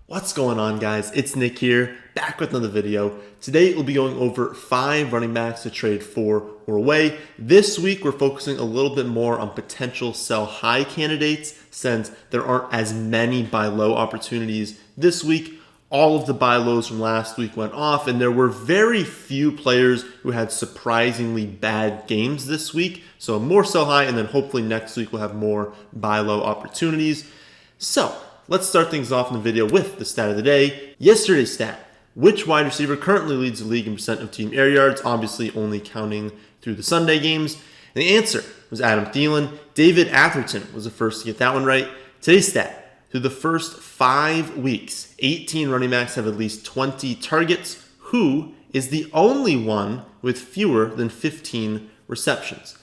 What's going on, guys? It's Nick here, back with another video. Today we'll be going over 5 running backs to trade for or away. This week we're focusing a little bit more on potential sell high candidates since there aren't as many buy low opportunities this week. All of the buy lows from last week went off, and there were very few players who had surprisingly bad games this week. So more sell high, and then hopefully next week we'll have more buy low opportunities. So let's start things off in the video with the stat of the day. Yesterday's stat: which wide receiver currently leads the league in percent of team air yards, obviously only counting through the Sunday games. And the answer was Adam Thielen. David Atherton was the first to get that one right. Today's stat: through the first 5 weeks, 18 running backs have at least 20 targets. Who is the only one with fewer than 15 receptions?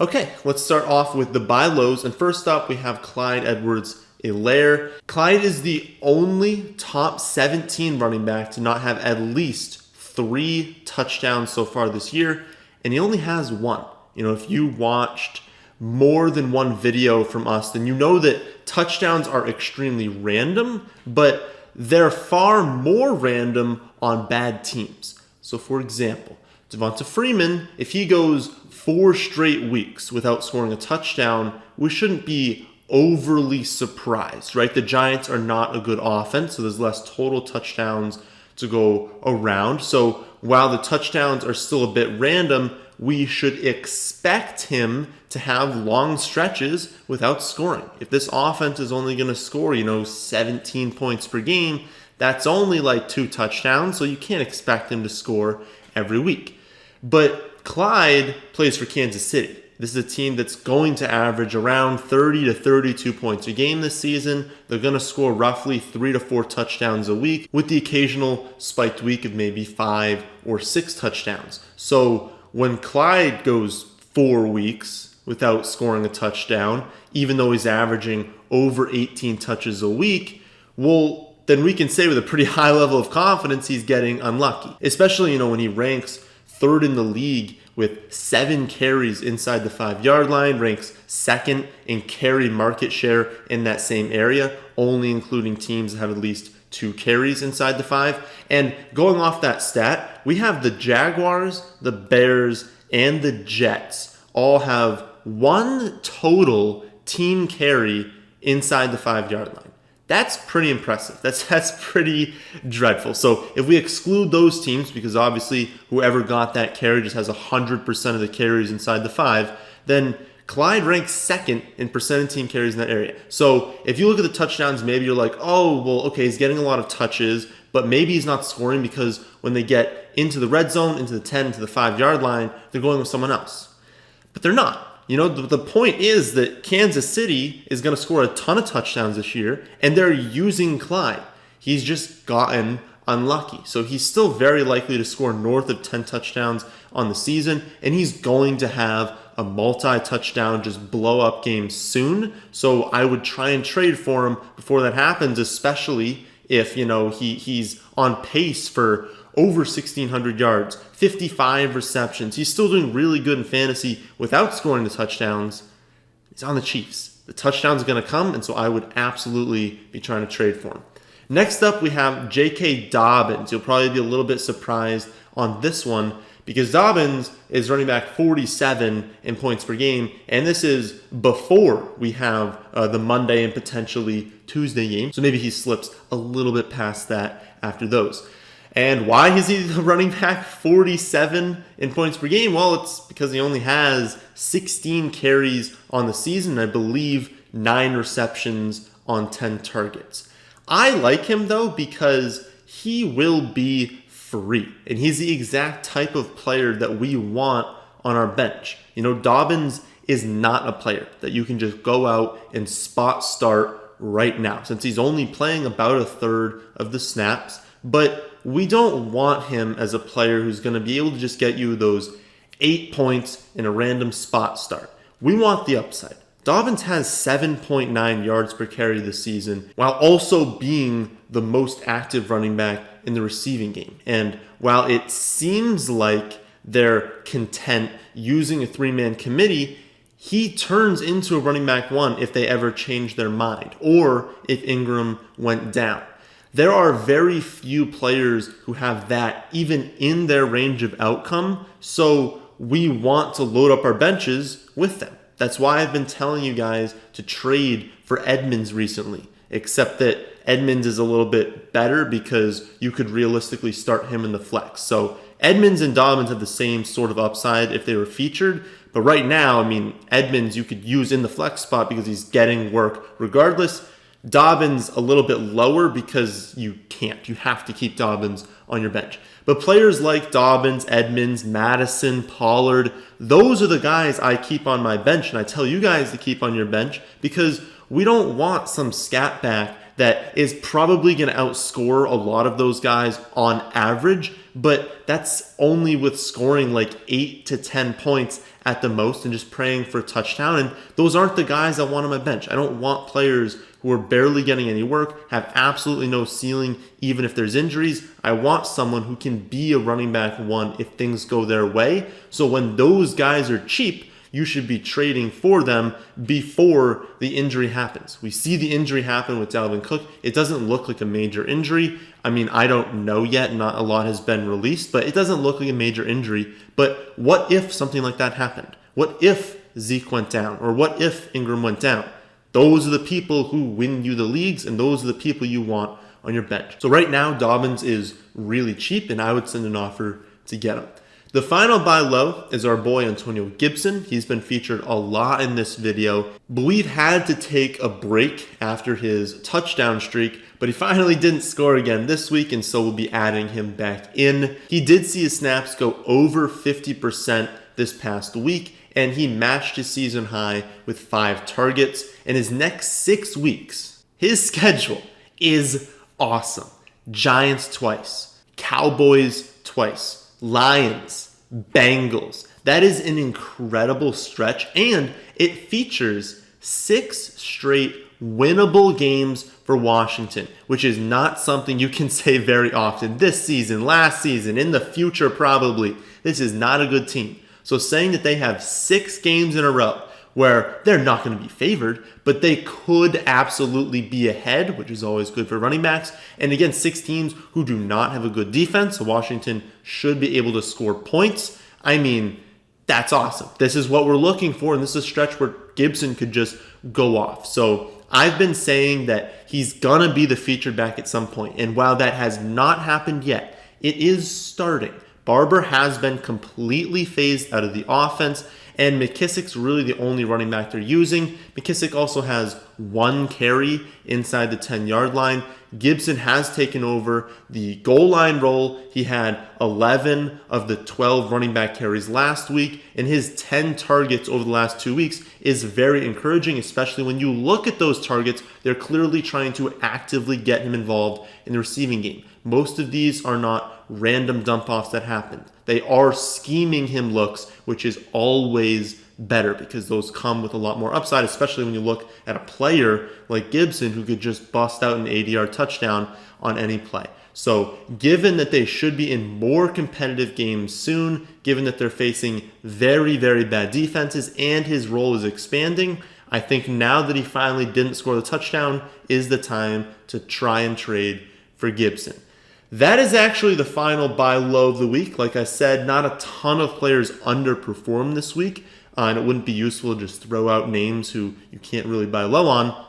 Okay, let's start off with the buy lows. And first up, we have Clyde Edwards-Helaire. Clyde is the only top 17 running back to not have at least 3 touchdowns so far this year, and he only has 1. If you watched more than one video from us, then you know that touchdowns are extremely random, but they're far more random on bad teams. So for example, Devonta Freeman, if he goes 4 straight weeks without scoring a touchdown, we shouldn't be overly surprised, right? The Giants are not a good offense, so there's less total touchdowns to go around. So while the touchdowns are still a bit random, we should expect him to have long stretches without scoring. If this offense is only going to score, 17 points per game, that's only like 2 touchdowns, so you can't expect him to score every week. But Clyde plays for Kansas City. This is a team that's going to average around 30 to 32 points a game this season. They're going to score roughly 3 to 4 touchdowns a week, with the occasional spiked week of maybe 5 or 6 touchdowns. So when Clyde goes 4 weeks without scoring a touchdown, even though he's averaging over 18 touches a week, well, then we can say with a pretty high level of confidence he's getting unlucky. Especially, when he ranks 3rd in the league with 7 carries inside the 5-yard line, ranks 2nd in carry market share in that same area, only including teams that have at least 2 carries inside the 5. And going off that stat, we have the Jaguars, the Bears, and the Jets all have 1 total team carry inside the 5-yard line. That's pretty impressive. That's pretty dreadful. So if we exclude those teams, because obviously whoever got that carry just has 100% of the carries inside the 5, then Clyde ranks 2nd in percent of team carries in that area. So if you look at the touchdowns, maybe you're like, oh, well, okay, he's getting a lot of touches, but maybe he's not scoring because when they get into the red zone, into the 10, to the 5-yard line, they're going with someone else. But they're not. The point is that Kansas City is going to score a ton of touchdowns this year, and they're using Clyde. He's just gotten unlucky. So he's still very likely to score north of 10 touchdowns on the season, and he's going to have a multi-touchdown, just blow-up game soon. So I would try and trade for him before that happens, especially if, he's on pace for over 1,600 yards, 55 receptions. He's still doing really good in fantasy without scoring the touchdowns. He's on the Chiefs. The touchdown's going to come, and so I would absolutely be trying to trade for him. Next up, we have J.K. Dobbins. You'll probably be a little bit surprised on this one because Dobbins is running back 47 in points per game, and this is before we have the Monday and potentially Tuesday game. So maybe he slips a little bit past that after those. And why is he running back 47 in points per game? Well, it's because he only has 16 carries on the season, I believe 9 receptions on 10 targets. I like him, though, because he will be free. And he's the exact type of player that we want on our bench. Dobbins is not a player that you can just go out and spot start right now, since he's only playing about 1/3 of the snaps. But we don't want him as a player who's going to be able to just get you those 8 points in a random spot start. We want the upside. Dobbins has 7.9 yards per carry this season, while also being the most active running back in the receiving game. And while it seems like they're content using a 3-man committee, he turns into a running back 1 if they ever change their mind or if Ingram went down. There are very few players who have that even in their range of outcome, so we want to load up our benches with them. That's why I've been telling you guys to trade for Edmonds recently, except that Edmonds is a little bit better because you could realistically start him in the flex. So Edmonds and Dobbins have the same sort of upside if they were featured, but right now, I mean, Edmonds you could use in the flex spot because he's getting work regardless. Dobbins a little bit lower because you can't. You have to keep Dobbins on your bench. But players like Dobbins, Edmonds, Madison, Pollard, those are the guys I keep on my bench. And I tell you guys to keep on your bench because we don't want some scat back that is probably going to outscore a lot of those guys on average. But that's only with scoring like 8 to 10 points at the most and just praying for a touchdown. And those aren't the guys I want on my bench. I don't want players who are barely getting any work, have absolutely no ceiling, even if there's injuries. I want someone who can be a running back one if things go their way. So when those guys are cheap, you should be trading for them before the injury happens. We see the injury happen with Dalvin Cook. It doesn't look like a major injury. I mean, I don't know yet. Not a lot has been released, but it doesn't look like a major injury. But what if something like that happened? What if Zeke went down? Or what if Ingram went down? Those are the people who win you the leagues, and those are the people you want on your bench. So right now, Dobbins is really cheap, and I would send an offer to get him. The final buy low is our boy Antonio Gibson. He's been featured a lot in this video, but we've had to take a break after his touchdown streak, but he finally didn't score again this week, and so we'll be adding him back in. He did see his snaps go over 50% this past week, and he matched his season high with 5 targets. In his next 6 weeks, his schedule is awesome. Giants twice, Cowboys twice, Lions, Bengals. That is an incredible stretch, and it features 6 straight winnable games for Washington, which is not something you can say very often. This season, last season, in the future probably. This is not a good team. So saying that they have 6 games in a row where they're not going to be favored, but they could absolutely be ahead, which is always good for running backs. And again, 6 teams who do not have a good defense, so Washington should be able to score points. I mean, that's awesome. This is what we're looking for, and this is a stretch where Gibson could just go off. So I've been saying that he's going to be the featured back at some point, and while that has not happened yet, it is starting. Barber has been completely phased out of the offense, and McKissick's really the only running back they're using. McKissick also has 1 carry inside the 10-yard line. Gibson has taken over the goal line role. He had 11 of the 12 running back carries last week, and his 10 targets over the last 2 weeks is very encouraging, especially when you look at those targets. They're clearly trying to actively get him involved in the receiving game. Most of these are not random dump-offs that happened. They are scheming him looks, which is always better because those come with a lot more upside, especially when you look at a player like Gibson who could just bust out an 80-yard touchdown on any play. So given that they should be in more competitive games soon, given that they're facing very, very bad defenses and his role is expanding, I think now that he finally didn't score the touchdown is the time to try and trade for Gibson. That is actually the final buy low of the week. Like I said, not a ton of players underperformed this week, and it wouldn't be useful to just throw out names who you can't really buy low on.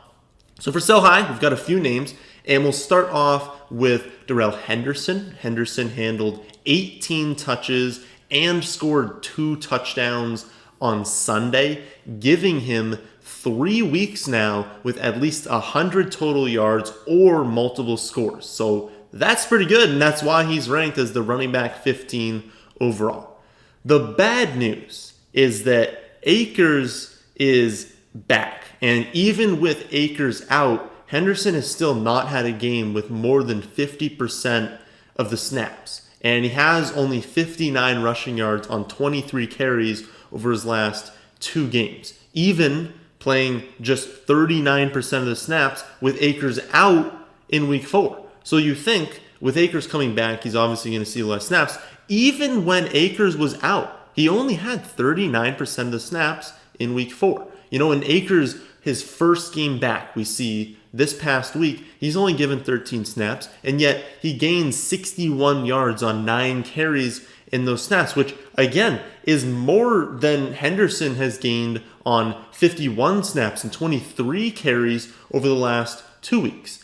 So for sell high, we've got a few names, and we'll start off with Darrell Henderson. Henderson handled 18 touches and scored 2 touchdowns on Sunday, giving him 3 weeks now with at least 100 total yards or multiple scores. So that's pretty good, and that's why he's ranked as the running back 15 overall. The bad news is that Akers is back, and even with Akers out, Henderson has still not had a game with more than 50% of the snaps, and he has only 59 rushing yards on 23 carries over his last 2 games, even playing just 39% of the snaps with Akers out in week 4. So you think with Akers coming back, he's obviously going to see less snaps. Even when Akers was out, he only had 39% of the snaps in week 4. You know, and Akers his first game back, we see this past week, he's only given 13 snaps, and yet he gained 61 yards on 9 carries in those snaps, which again is more than Henderson has gained on 51 snaps and 23 carries over the last 2 weeks.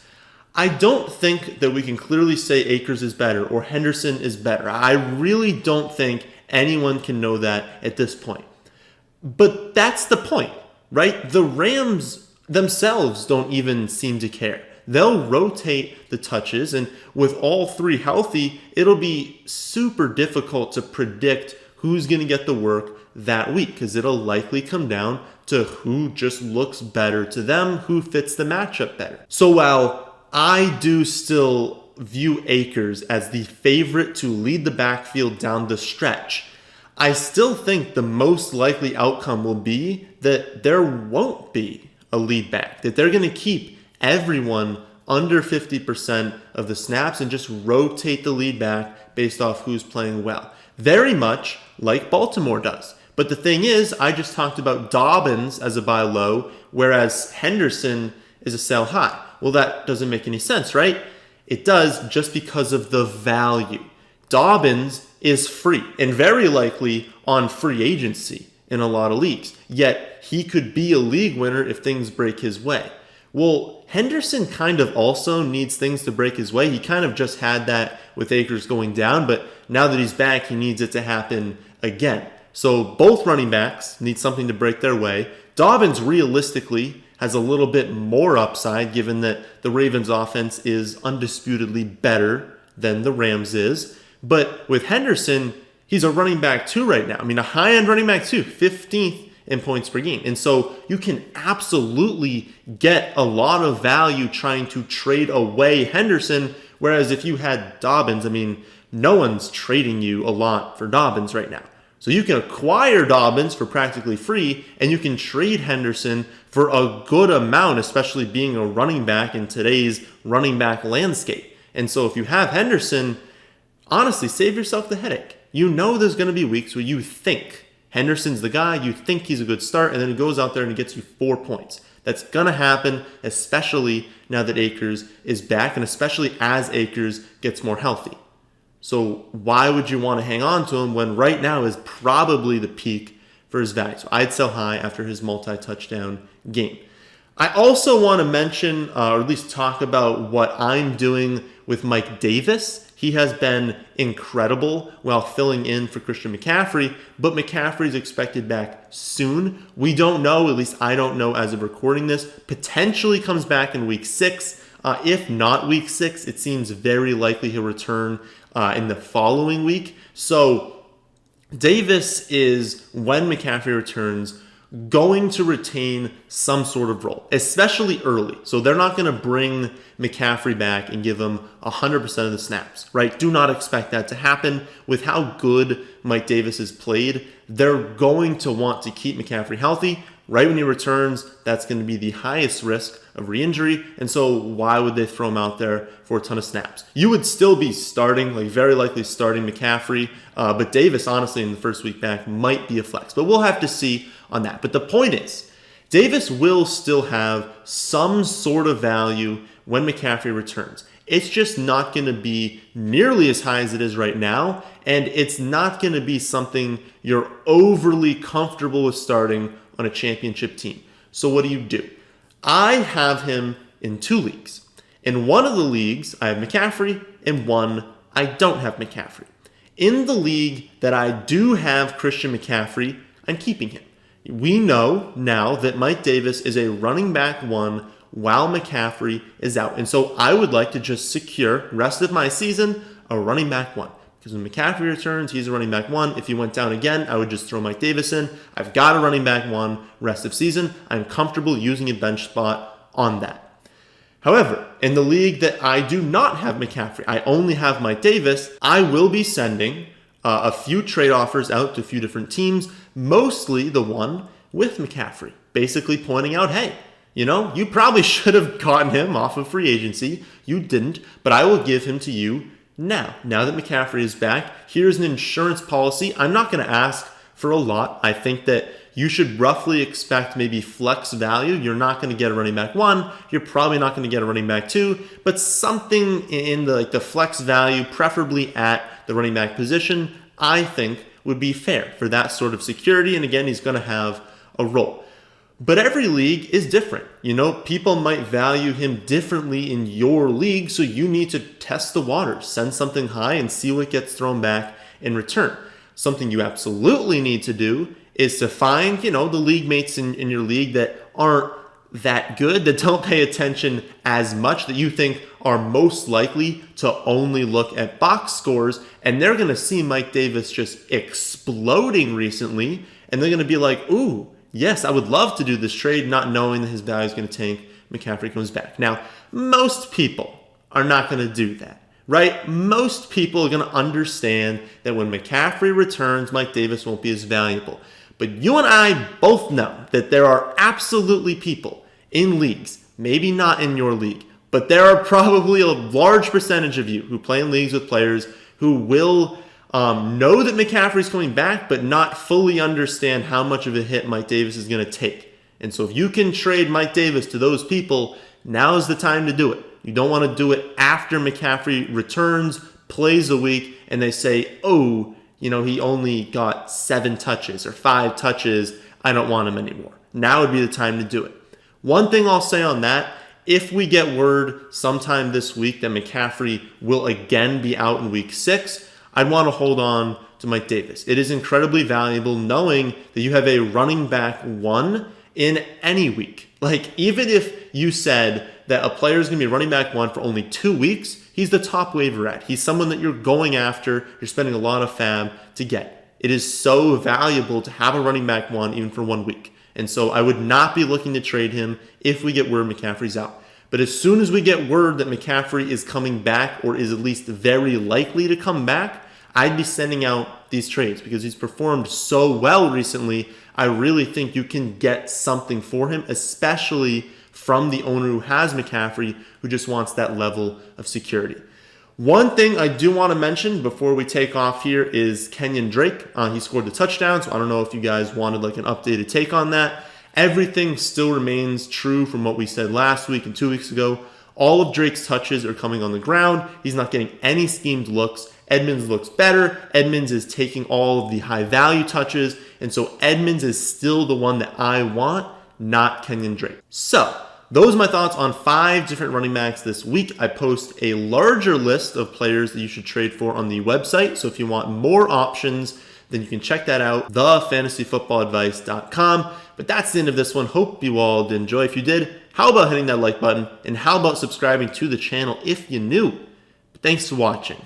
I don't think that we can clearly say Akers is better or Henderson is better. I really don't think anyone can know that at this point. But that's the point, right? The Rams themselves don't even seem to care. They'll rotate the touches, and with all 3 healthy, it'll be super difficult to predict who's going to get the work that week, because it'll likely come down to who just looks better to them, who fits the matchup better. So while I do still view Akers as the favorite to lead the backfield down the stretch, I still think the most likely outcome will be that there won't be a lead back, that they're going to keep everyone under 50% of the snaps and just rotate the lead back based off who's playing well. Very much like Baltimore does. But the thing is, I just talked about Dobbins as a buy low, whereas Henderson is a sell high. Well, that doesn't make any sense, right? It does, just because of the value. Dobbins is free and very likely on free agency in a lot of leagues. Yet he could be a league winner if things break his way. Well, Henderson kind of also needs things to break his way. He kind of just had that with Akers going down, but now that he's back, he needs it to happen again. So both running backs need something to break their way. Dobbins realistically has a little bit more upside, given that the Ravens offense is undisputedly better than the Rams is. But with Henderson, he's a running back 2 right now. I mean, a high-end running back 2, 15th in points per game. And so you can absolutely get a lot of value trying to trade away Henderson, whereas if you had Dobbins, I mean, no one's trading you a lot for Dobbins right now. So you can acquire Dobbins for practically free, and you can trade Henderson for a good amount, especially being a running back in today's running back landscape. And so if you have Henderson, honestly, save yourself the headache. You know there's going to be weeks where you think Henderson's the guy, you think he's a good start, and then he goes out there and he gets you 4 points. That's going to happen, especially now that Akers is back, and especially as Akers gets more healthy. So why would you want to hang on to him when right now is probably the peak for his value? So I'd sell high after his multi-touchdown game. I also want to mention, or at least talk about what I'm doing with Mike Davis. He has been incredible while filling in for Christian McCaffrey, but McCaffrey's expected back soon. We don't know, at least I don't know as of recording this, potentially comes back in week 6. If not week 6, it seems very likely he'll return in the following week. So Davis is, when McCaffrey returns, going to retain some sort of role, especially early. So they're not going to bring McCaffrey back and give him 100% of the snaps, right? Do not expect that to happen. With how good Mike Davis has played, they're going to want to keep McCaffrey healthy. Right when he returns, that's going to be the highest risk of re-injury, and so why would they throw him out there for a ton of snaps? You would still be starting, like very likely starting McCaffrey, but Davis, honestly, in the first week back, might be a flex, but we'll have to see on that. But the point is, Davis will still have some sort of value when McCaffrey returns. It's just not going to be nearly as high as it is right now, and it's not going to be something you're overly comfortable with starting on a championship team. So what do? I have him in 2 leagues. In one of the leagues, I have McCaffrey. In one, I don't have McCaffrey. In the league that I do have Christian McCaffrey, I'm keeping him. We know now that Mike Davis is a running back 1 while McCaffrey is out. And so I would like to just secure, rest of my season, a running back 1. Because when McCaffrey returns, he's a running back 1. If he went down again, I would just throw Mike Davis in. I've got a running back 1 rest of season. I'm comfortable using a bench spot on that. However, in the league that I do not have McCaffrey, I only have Mike Davis, I will be sending a few trade offers out to a few different teams, mostly the one with McCaffrey, basically pointing out, hey, you probably should have gotten him off of free agency. You didn't, but I will give him to you now that McCaffrey is back. Here's an insurance policy. I'm not going to ask for a lot. I think that you should roughly expect maybe flex value. You're not going to get a running back 1. You're probably not going to get a running back 2, but something in the flex value, preferably at the running back position, I think would be fair for that sort of security. And again, he's going to have a role. But every league is different. People might value him differently in your league, so you need to test the waters, send something high and see what gets thrown back in return. Something you absolutely need to do is to find, the league mates in your league that aren't that good, that don't pay attention as much, that you think are most likely to only look at box scores, and they're going to see Mike Davis just exploding recently, and they're going to be like, ooh, yes, I would love to do this trade, not knowing that his value is going to tank. McCaffrey comes back. Now, most people are not going to do that, right? Most people are going to understand that when McCaffrey returns, Mike Davis won't be as valuable. But you and I both know that there are absolutely people in leagues, maybe not in your league, but there are probably a large percentage of you who play in leagues with players who will know that McCaffrey's coming back, but not fully understand how much of a hit Mike Davis is going to take. And so if you can trade Mike Davis to those people, now is the time to do it. You don't want to do it after McCaffrey returns, plays a week, and they say, oh, he only got 7 touches or 5 touches. I don't want him anymore. Now would be the time to do it. One thing I'll say on that, if we get word sometime this week that McCaffrey will again be out in week 6, I'd want to hold on to Mike Davis. It is incredibly valuable knowing that you have a running back 1 in any week. Like, even if you said that a player is going to be running back 1 for only 2 weeks, he's the top waiver at. He's someone that you're going after, you're spending a lot of fab to get. It is so valuable to have a running back 1 even for 1 week. And so I would not be looking to trade him if we get word McCaffrey's out. But as soon as we get word that McCaffrey is coming back, or is at least very likely to come back, I'd be sending out these trades because he's performed so well recently. I really think you can get something for him, especially from the owner who has McCaffrey, who just wants that level of security. One thing I do want to mention before we take off here is Kenyan Drake. He scored the touchdown, so I don't know if you guys wanted like an updated take on that. Everything still remains true from what we said last week and 2 weeks ago. All of Drake's touches are coming on the ground. He's not getting any schemed looks. Edmonds looks better. Edmonds is taking all of the high value touches. And so Edmonds is still the one that I want, not Kenyan Drake. So those are my thoughts on 5 different running backs this week. I post a larger list of players that you should trade for on the website. So if you want more options, then you can check that out, thefantasyfootballadvice.com. But that's the end of this one. Hope you all did enjoy. If you did, how about hitting that like button? And how about subscribing to the channel if you're new? But thanks for watching.